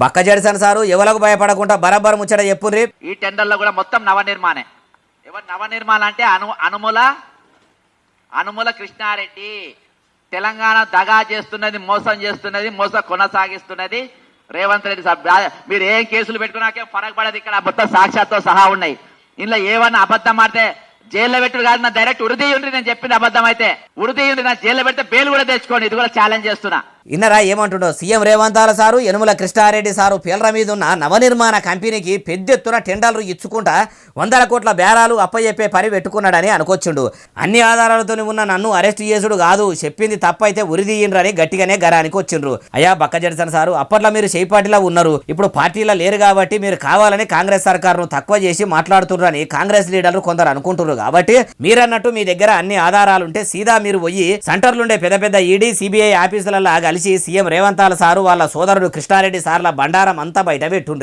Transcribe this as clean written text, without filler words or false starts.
బక్క జడిసన్ సారు ఎవలకు భయపడకుండా బరాబర్ ముచ్చట చెప్పుర్రి. ఈ టెండర్లో కూడా మొత్తం నవనిర్మాణే. ఎవరు నవనిర్మాణ అంటే అనుముల కృష్ణారెడ్డి. తెలంగాణ దగా చేస్తున్నది, మోసం చేస్తున్నది, మోసం కొనసాగిస్తున్నది రేవంత్ రెడ్డి సాబ్. మీరు ఏం కేసులు పెట్టుకున్నాకే ఫరక్ పడదు. ఇక్కడ మొత్తం సాక్ష్యాలతో సహా ఉన్నాయి. ఇందులో ఏమన్నా అబద్ధం ఆడితే జైల్లో పెట్టుడు కాదు, నా డైరెక్ట్ ఉరిదీయుండ్రి. నేను చెప్పింది అబద్ధం అయితే ఉరిదీయుండ్రి. నా జైల్లో పెడితే బెయిల్ కూడా తెచ్చుకోండి. ఇది కూడా ఛాలెంజ్ చేస్తున్నా. ఇన్నరా ఏమంటుండో సీఎం రేవంతాల సారు యనుమల కృష్ణారెడ్డి సారు పేర్ల మీద ఉన్న నవనిర్మాణ కంపెనీకి పెద్ద ఎత్తున టెండర్లు ఇచ్చుకుంటా 100 కోట్ల బేరాలు అప్పచెప్పే పని పెట్టుకున్నాడని అనుకొచ్చిండు. అన్ని ఆధారాలతో ఉన్న నన్ను అరెస్ట్ చేసుడు కాదు, చెప్పింది తప్పైతే ఉరిదీయండ్రని గట్టిగానే గరానికి వచ్చిండ్రు. అయ్యా బక్క జడిసన్ సారు, అప్పట్లో మీరు చేయి పార్టీలో ఉన్నారు, ఇప్పుడు పార్టీలో లేరు కాబట్టి మీరు కావాలని కాంగ్రెస్ సర్కారును తక్కువ చేసి మాట్లాడుతున్నారని కాంగ్రెస్ లీడర్లు కొందరు అనుకుంటున్నారు. కాబట్టి మీరన్నట్టు మీ దగ్గర అన్ని ఆధారాలుంటే సీదా మీరు పోయి సెంటర్లుండే పెద్ద పెద్ద ఈడీ సిబిఐ ఆఫీసులలో కలిసి సీఎం రేవంతాల సారు వాళ్ళ సోదరుడు కృష్ణారెడ్డి సార్ల బండారం అంతా బయట పెట్టుండ్రి.